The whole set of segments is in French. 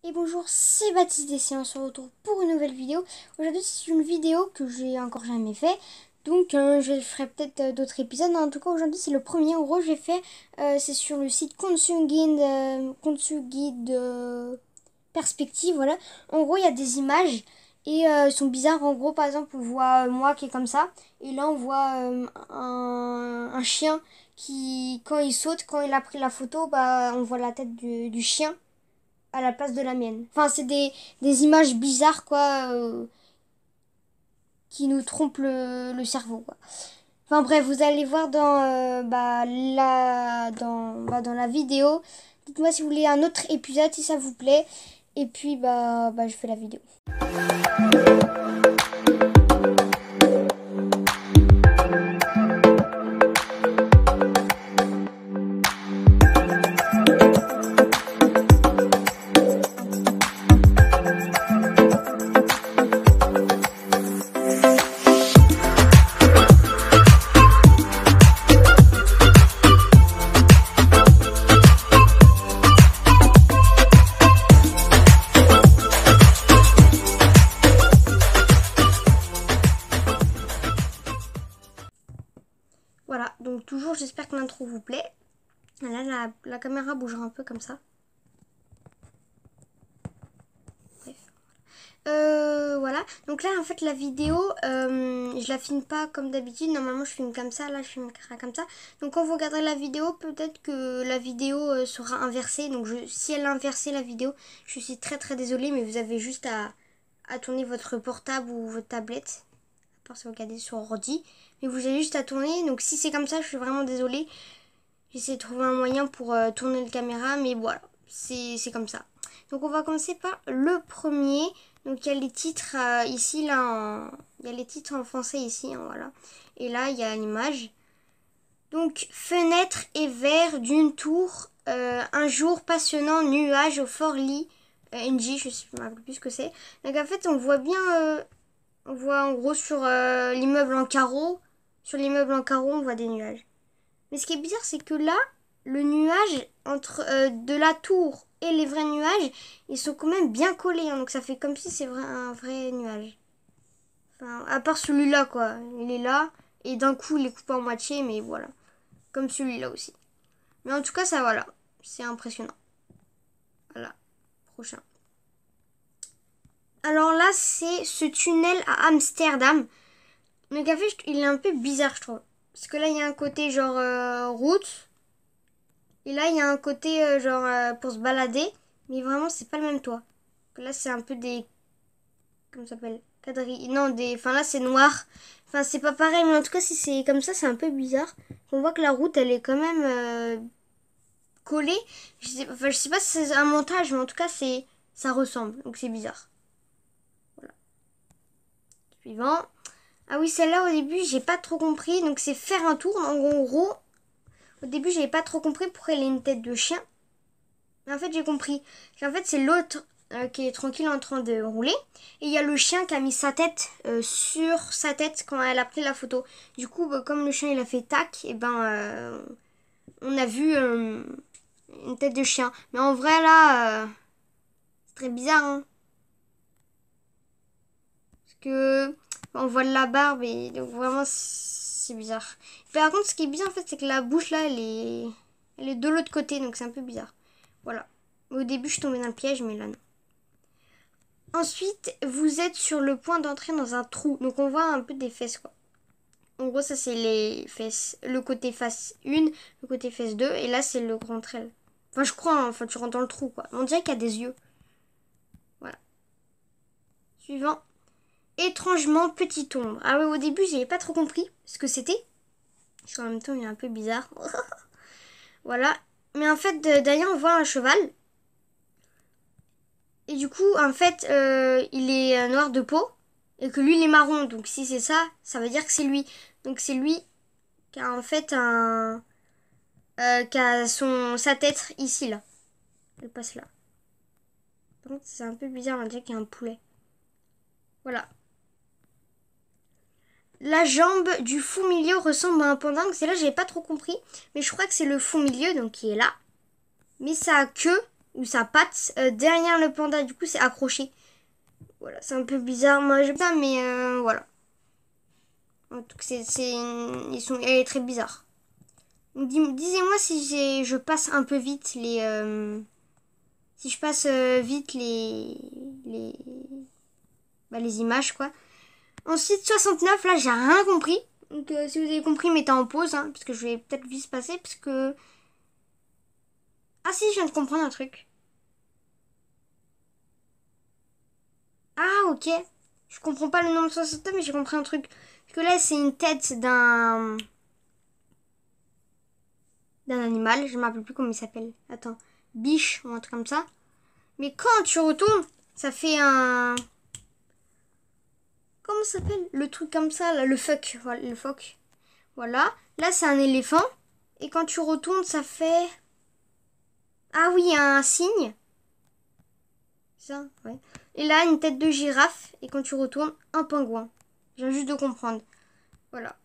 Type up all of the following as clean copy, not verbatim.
Et bonjour, c'est Baptiste et on se retrouve pour une nouvelle vidéo. Aujourd'hui c'est une vidéo que j'ai encore jamais fait. Donc je ferai peut-être d'autres épisodes. En tout cas aujourd'hui c'est le premier. En gros j'ai fait, c'est sur le site Consuguide Perspective. Voilà. En gros il y a des images et elles sont bizarres. En gros par exemple on voit moi qui est comme ça. Et là on voit un chien qui quand il saute, quand il a pris la photo, bah, on voit la tête du chien à la place de la mienne. Enfin, c'est des images bizarres, quoi, qui nous trompent le cerveau, quoi. Enfin bref, vous allez voir dans la vidéo. Dites-moi si vous voulez un autre épisode, si ça vous plaît. Et puis, je fais la vidéo. Voilà, donc toujours j'espère que l'intro vous plaît. Là la caméra bougera un peu comme ça. Bref. Voilà, donc là en fait la vidéo, je la filme pas comme d'habitude. Normalement je filme comme ça, là je filme comme ça. Donc quand vous regarderez la vidéo, peut-être que la vidéo sera inversée. Donc si elle a inversé la vidéo, je suis très désolée, mais vous avez juste à tourner votre portable ou votre tablette. À part si vous regardez sur ordi. Mais vous avez juste à tourner. Donc si c'est comme ça, je suis vraiment désolée. J'essaie de trouver un moyen pour tourner la caméra. Mais voilà, c'est comme ça. Donc on va commencer par le premier. Donc il y a les titres ici, là. Il y a les titres en français ici. Hein, voilà. Et là, il y a l'image. Donc fenêtre et verre d'une tour. Un jour passionnant, nuage au fort lit. NJ, je ne sais plus ce que c'est. Donc en fait, on voit bien... on voit en gros sur l'immeuble en carreau. Sur l'immeuble en carreau, on voit des nuages. Mais ce qui est bizarre, c'est que là, le nuage entre de la tour et les vrais nuages, ils sont quand même bien collés. Hein, donc ça fait comme si c'est un vrai nuage. Enfin, à part celui-là, quoi. Il est là. Et d'un coup, il est coupé en moitié. Mais voilà. Comme celui-là aussi. Mais en tout cas, ça, voilà. C'est impressionnant. Voilà. Prochain. Alors là, c'est ce tunnel à Amsterdam. Le café, il est un peu bizarre, je trouve. Parce que là, il y a un côté genre route. Et là, il y a un côté pour se balader. Mais vraiment, c'est pas le même toit. Là, c'est un peu des... Comment ça s'appelle? Quadrilles. Non, des... Enfin, là, c'est noir. Enfin, c'est pas pareil. Mais en tout cas, si c'est comme ça, c'est un peu bizarre. On voit que la route, elle est quand même collée. Je sais pas si c'est un montage, mais en tout cas, ça ressemble. Donc, c'est bizarre. Voilà. Suivant. Ah oui, celle-là, au début, j'ai pas trop compris. Donc, c'est faire un tour. En gros, au début, j'avais pas trop compris pourquoi elle a une tête de chien. Mais en fait, j'ai compris. En fait, c'est l'autre qui est tranquille en train de rouler. Et il y a le chien qui a mis sa tête sur sa tête quand elle a pris la photo. Du coup, comme le chien, il a fait tac, et on a vu une tête de chien. Mais en vrai, là, c'est très bizarre, hein. Parce que... on voit de la barbe et donc vraiment c'est bizarre. Par contre ce qui est bizarre en fait c'est que la bouche là elle est de l'autre côté donc c'est un peu bizarre. Voilà. Au début je suis tombée dans le piège mais là non. Ensuite vous êtes sur le point d'entrer dans un trou. Donc on voit un peu des fesses quoi. En gros ça c'est les fesses. Le côté face 1, le côté face 2 et là c'est le grand aile. Enfin je crois, hein, enfin tu rentres dans le trou quoi. On dirait qu'il y a des yeux. Voilà. Suivant. Étrangement petite ombre. Ah ouais, au début, j'avais pas trop compris ce que c'était. Parce qu'en même temps, il est un peu bizarre. Voilà. Mais en fait, derrière, on voit un cheval. Et du coup, en fait, il est noir de peau. Et que lui, il est marron. Donc si c'est ça, ça veut dire que c'est lui. Donc c'est lui qui a en fait qui a sa tête ici, là. Elle passe là. Par contre, c'est un peu bizarre. On dirait qu'il y a un poulet. Voilà. La jambe du fou milieu ressemble à un panda. Donc c'est là j'avais pas trop compris. Mais je crois que c'est le fou milieu donc qui est là. Mais ça a queue. ou sa patte derrière le panda. Du coup, c'est accroché. Voilà, c'est un peu bizarre. Moi, j'aime ça, mais voilà. En tout cas, elle est très bizarre. Disez-moi si je passe un peu vite les... si je passe vite les images, quoi. Ensuite, 69, là, j'ai rien compris. Donc, si vous avez compris, mettez en pause, hein, parce que je vais peut-être vite passer, parce que... Ah si, je viens de comprendre un truc. Ah, ok. Je comprends pas le nombre 69, mais j'ai compris un truc. Parce que là, c'est une tête d'un animal. Je ne me rappelle plus comment il s'appelle. Attends. Biche ou un truc comme ça. Mais quand tu retournes, ça fait un... Comment ça s'appelle? Le truc comme ça, là, le phoque. Voilà, le phoque. Voilà. Là, c'est un éléphant. Et quand tu retournes, ça fait... Ah oui, un cygne. Ça, ouais. Et là, une tête de girafe. Et quand tu retournes, un pingouin. Je viens juste de comprendre. Voilà.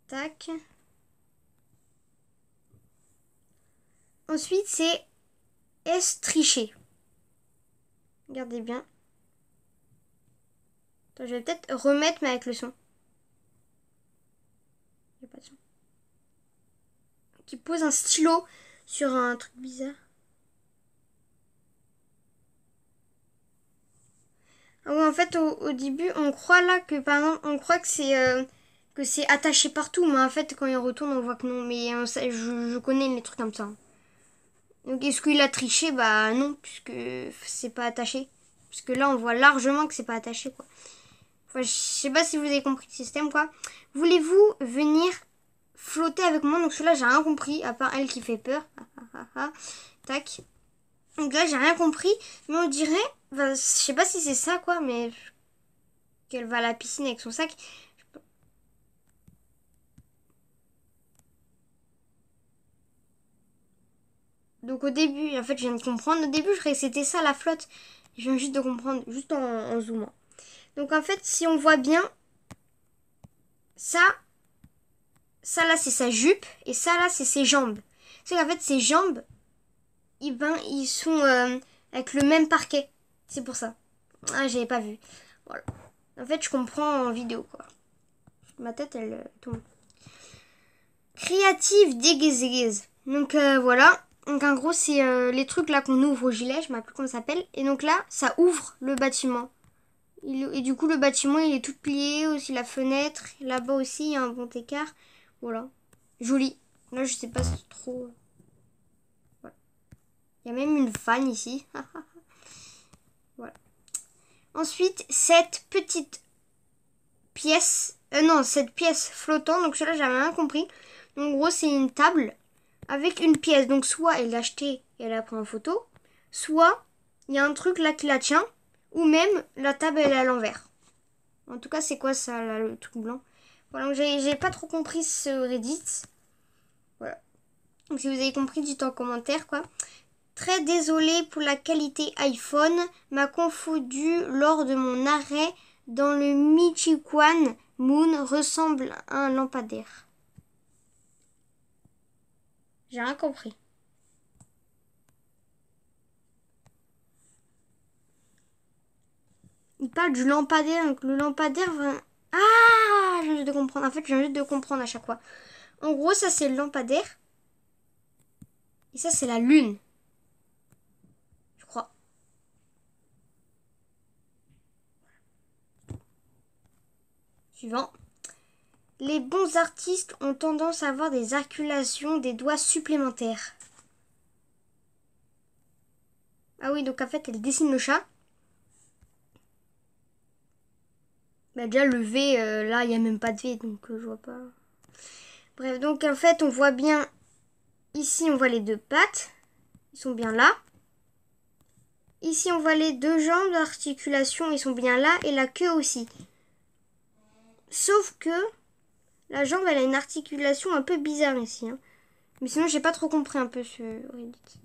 Tac. Ensuite, c'est estricher. Regardez bien. Attends, je vais peut-être remettre, mais avec le son. Il n'y a pas de son. Qui pose un stylo sur un truc bizarre. Ah ouais, en fait, au début, on croit là que, par exemple, on croit que c'est attaché partout, mais en fait, quand il retourne, on voit que non. Mais je connais les trucs comme ça. Donc, est-ce qu'il a triché? Bah non, puisque c'est pas attaché. Parce que là, on voit largement que c'est pas attaché, quoi. Enfin, je sais pas si vous avez compris le système, quoi. Voulez-vous venir flotter avec moi? Donc, celui-là, j'ai rien compris, à part elle qui fait peur. Tac. Donc là, j'ai rien compris, mais on dirait, je sais pas si c'est ça, quoi, mais qu'elle va à la piscine avec son sac. Donc au début, en fait, je viens de comprendre. Au début, je croyais que c'était ça la flotte. Je viens juste de comprendre, juste en zoomant. Donc en fait, si on voit bien, ça là, c'est sa jupe, et ça là, c'est ses jambes. C'est qu'en fait, ses jambes, ils sont avec le même parquet. C'est pour ça. Ah, j'avais pas vu. Voilà. En fait, je comprends en vidéo, quoi. Ma tête, elle tombe. Créative déguise. Donc voilà. Donc en gros, c'est les trucs là qu'on ouvre au gilet, je ne sais plus comment ça s'appelle. Et donc là, ça ouvre le bâtiment. Et du coup, le bâtiment, il est tout plié. Aussi la fenêtre. Là-bas aussi, il y a un bon écart. Voilà. Joli. Là, je sais pas si c'est trop... Voilà. Il y a même une fan ici. Voilà. Ensuite, cette petite pièce... non, cette pièce flottante. Donc celle-là, j'avais rien compris. Donc, en gros, c'est une table avec une pièce. Donc soit elle l'a achetée et elle a pris en photo, soit il y a un truc là qui la tient, ou même la table elle est à l'envers. En tout cas, c'est quoi ça là, le truc blanc? Voilà, j'ai pas trop compris ce Reddit. Voilà. Donc si vous avez compris, dites en commentaire, quoi. Très désolé pour la qualité iPhone, m'a confondu lors de mon arrêt dans le Michiquan Moon, ressemble à un lampadaire. J'ai rien compris. Il parle du lampadaire, donc le lampadaire va... Ah, je viens juste de comprendre. En fait, je viens juste de comprendre à chaque fois. En gros, ça c'est le lampadaire. Et ça c'est la lune. Je crois. Suivant. Les bons artistes ont tendance à avoir des articulations des doigts supplémentaires. Ah oui, donc en fait, elle dessine le chat. Bah déjà, le V, là, il n'y a même pas de V, donc je vois pas. Bref, donc en fait, on voit bien... Ici, on voit les deux pattes. Ils sont bien là. Ici, on voit les deux jambes d'articulation. Ils sont bien là. Et la queue aussi. Sauf que la jambe, elle a une articulation un peu bizarre ici. Hein. Mais sinon, j'ai pas trop compris un peu ce Reddit.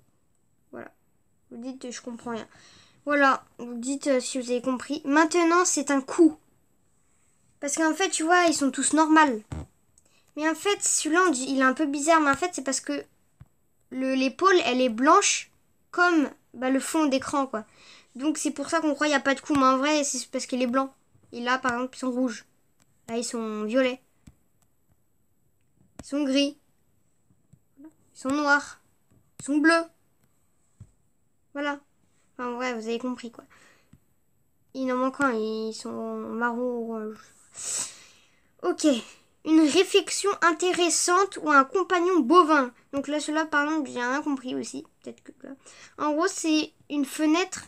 Voilà. Vous dites, je comprends rien. Voilà. Vous dites si vous avez compris. Maintenant, c'est un coup. Parce qu'en fait, tu vois, ils sont tous normaux. Mais en fait, celui-là, il est un peu bizarre. Mais en fait, c'est parce que l'épaule, elle est blanche comme le fond d'écran, quoi. Donc c'est pour ça qu'on croit qu'il n'y a pas de coups. Mais en vrai, c'est parce qu'il est blanc. Et là, par exemple, ils sont rouges. Là, ils sont violets. Ils sont gris. Ils sont noirs. Ils sont bleus. Voilà. Enfin, ouais, vous avez compris, quoi. Il en manque un. Ils sont marron ou rouge. Ok. Une réflexion intéressante ou un compagnon bovin. Donc là, cela, par exemple, j'ai rien compris aussi. Peut-être que là. En gros, c'est une fenêtre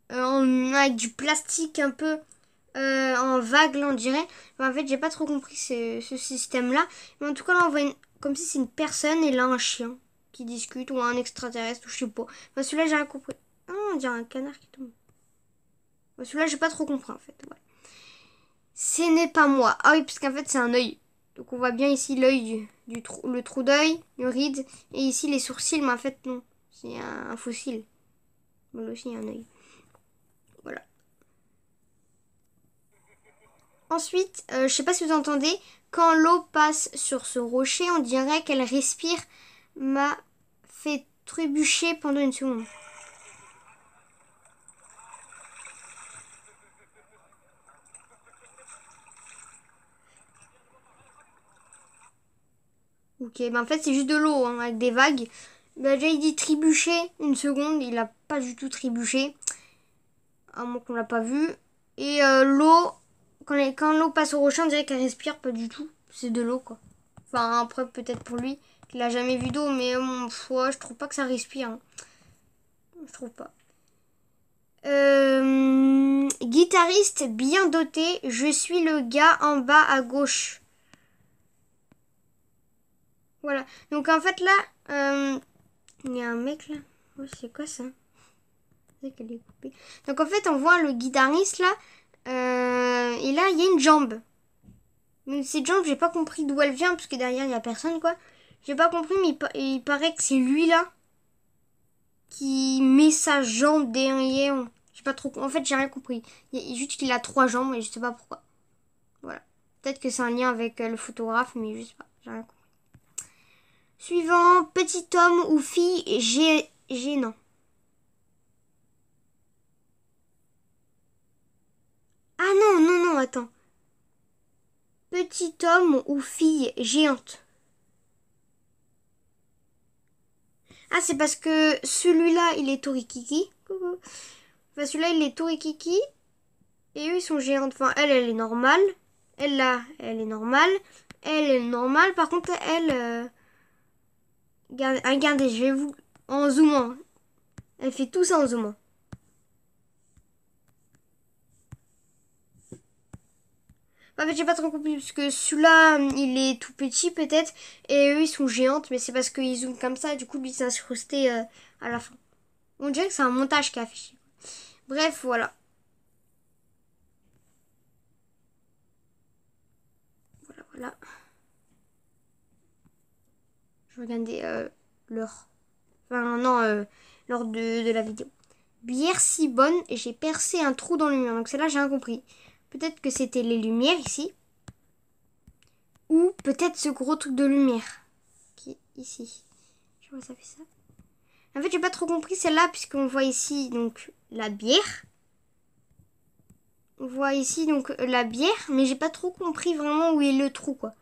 avec du plastique un peu en vague, là, on dirait. Mais en fait, j'ai pas trop compris ce système-là. Mais en tout cas, là, on voit comme si c'est une personne et là, un chien qui discute ou un extraterrestre, ou je sais pas. Enfin, celui-là, j'ai rien compris. Ah, on dirait un canard qui tombe. Enfin, celui-là, j'ai pas trop compris, en fait. Ouais. Ce n'est pas moi. Ah oui, parce qu'en fait, c'est un œil. Donc, on voit bien ici l'œil le trou d'œil, le ride. Et ici, les sourcils, mais en fait, non. C'est un fossile. Bon, là aussi, il y a un œil. Voilà. Ensuite, je sais pas si vous entendez, quand l'eau passe sur ce rocher, on dirait qu'elle respire. M'a fait trébucher pendant une seconde. Ok, en fait c'est juste de l'eau hein, avec des vagues. Déjà il dit trébucher une seconde, il a pas du tout trébuché. À moins qu'on l'a pas vu. Et l'eau, quand l'eau passe au rocher, on dirait qu'elle respire pas du tout. C'est de l'eau quoi. Enfin après peut-être pour lui, qu'il a jamais vu d'eau, mais ouais, je trouve pas que ça respire. Hein. Je trouve pas. Guitariste bien doté, je suis le gars en bas à gauche. Voilà. Donc en fait là, il y a un mec là. Oh, c'est quoi ça? C'est qu'elle est coupée. Donc en fait on voit le guitariste là. Et là il y a une jambe. Mais cette jambe j'ai pas compris d'où elle vient parce que derrière il y a personne quoi. J'ai pas compris mais il paraît que c'est lui là qui met sa jambe derrière. J'ai pas trop. En fait j'ai rien compris. Il y a juste qu'il a 3 jambes et je sais pas pourquoi. Voilà. Peut-être que c'est un lien avec le photographe mais je sais pas. J'ai rien compris. Suivant, petit homme ou fille gênant. Ah non, non, non, attends. Petit homme ou fille géante. Ah, c'est parce que celui-là, il est Torikiki. Coucou. Enfin, celui-là, il est Torikiki. Et eux, ils sont géantes. Enfin, elle est normale. Elle, là, elle est normale. Elle est normale. Par contre, elle... Regardez, je vais vous... En zoomant. Elle fait tout ça en zoomant. En fait, j'ai pas trop compris parce que celui-là, il est tout petit peut-être et eux ils sont géantes, mais c'est parce qu'ils zooment comme ça, du coup lui il s'est incrusté à la fin. On dirait que c'est un montage qui a affiché. Bref, voilà. Voilà, voilà. Je regardais l'heure. Enfin, non, l'heure de la vidéo. Bière si bonne et j'ai percé un trou dans le mur. Donc celle-là, j'ai rien compris. Peut-être que c'était les lumières ici. Ou peut-être ce gros truc de lumière qui est ici. Je vois ça fait ça. En fait, j'ai pas trop compris celle-là puisqu'on voit ici donc la bière. On voit ici donc la bière, mais j'ai pas trop compris vraiment où est le trou quoi.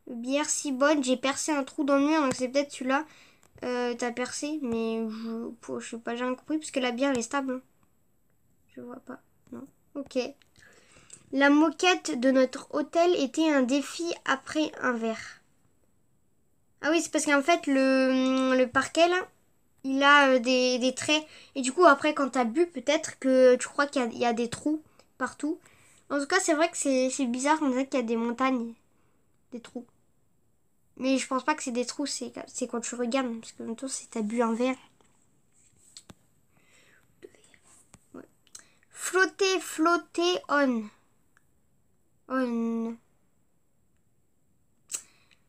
Bière si bonne, j'ai percé un trou dans le mur, donc c'est peut-être celui-là. T'as percé, mais je sais pas, j'ai rien compris puisque la bière elle est stable. Je vois pas. Non. Ok. La moquette de notre hôtel était un défi après un verre. Ah oui, c'est parce qu'en fait le parquet là, il a des traits. Et du coup, après, quand t'as bu, peut-être que tu crois qu'il y a des trous partout. En tout cas, c'est vrai que c'est bizarre. On dirait qu'il y a des montagnes, des trous. Mais je pense pas que c'est des trous, c'est quand tu regardes. Parce que en même temps, si t'as bu un verre. Ouais. Flotter, flotter, on. On.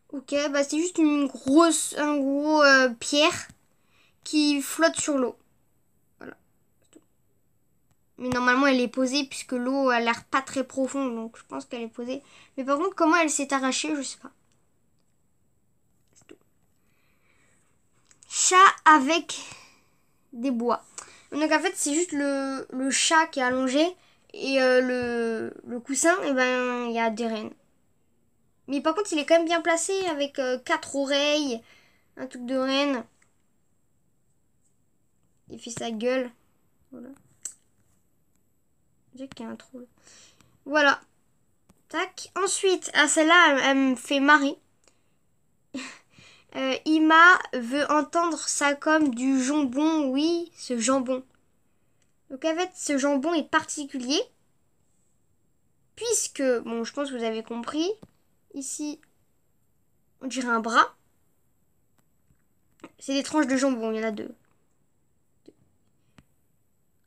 Ok, bah c'est juste un gros pierre qui flotte sur l'eau. Mais normalement, elle est posée puisque l'eau a l'air pas très profonde. Donc, je pense qu'elle est posée. Mais par contre, comment elle s'est arrachée, je sais pas. chat avec des bois. Donc en fait c'est juste le chat qui est allongé et le coussin, et ben il y a des rennes. Mais par contre il est quand même bien placé avec 4 oreilles, un truc de renne. Il fait sa gueule. Voilà. J'ai qu'il y a un trou. Voilà. Tac. Ensuite, celle-là, elle me fait marrer. Ima veut entendre ça comme du jambon. Oui, ce jambon. Donc en fait, ce jambon est particulier. Puisque, bon, je pense que vous avez compris. Ici, on dirait un bras. C'est des tranches de jambon, il y en a deux.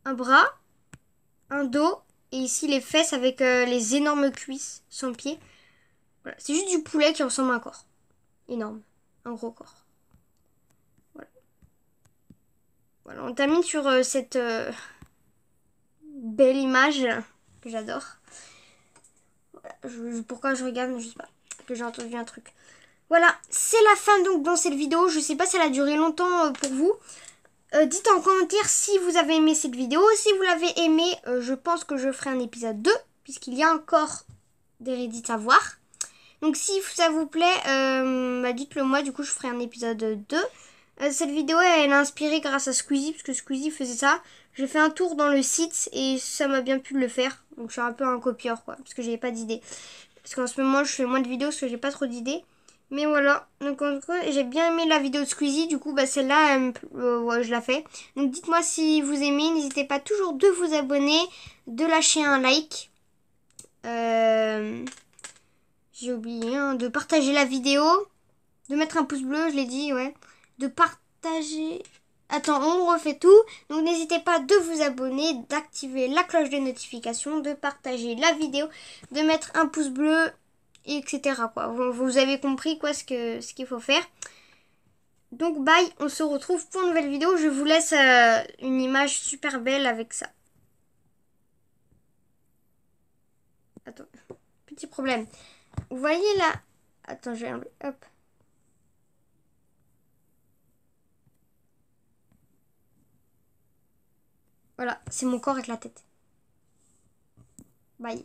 Un bras, un dos, et ici les fesses avec les énormes cuisses sans pied. Voilà. C'est juste du poulet qui ressemble à un corps. Énorme. Un gros corps. Voilà. Voilà, on termine sur cette belle image que j'adore. Voilà. Pourquoi je regarde, je sais pas. Que j'ai entendu un truc. Voilà, c'est la fin donc dans cette vidéo. Je sais pas si elle a duré longtemps pour vous. Dites en commentaire si vous avez aimé cette vidéo. Si vous l'avez aimé, je pense que je ferai un épisode 2. Puisqu'il y a encore des Reddit à voir. Donc si ça vous plaît, dites-le moi. Du coup, je ferai un épisode 2. Cette vidéo, elle est inspirée grâce à Squeezie. Parce que Squeezie faisait ça. J'ai fait un tour dans le site et ça m'a bien pu le faire. Donc je suis un peu un copieur quoi. Parce que j'avais pas d'idées. Parce qu'en ce moment, je fais moins de vidéos parce que j'ai pas trop d'idées. Mais voilà, donc en tout cas, j'ai bien aimé la vidéo de Squeezie, du coup celle-là, ouais, je la fais. Donc dites-moi si vous aimez, n'hésitez pas toujours de vous abonner, de lâcher un like. J'ai oublié, hein, de partager la vidéo, de mettre un pouce bleu, je l'ai dit, ouais. De partager... Attends, on refait tout. Donc n'hésitez pas de vous abonner, d'activer la cloche de notification, de partager la vidéo, de mettre un pouce bleu, etc. quoi. Vous avez compris quoi ce qu'il faut faire. Donc bye, on se retrouve pour une nouvelle vidéo. Je vous laisse une image super belle avec ça. Attends, petit problème. Vous voyez là... Attends, je vais enlever. Hop. Voilà, c'est mon corps avec la tête. Bye.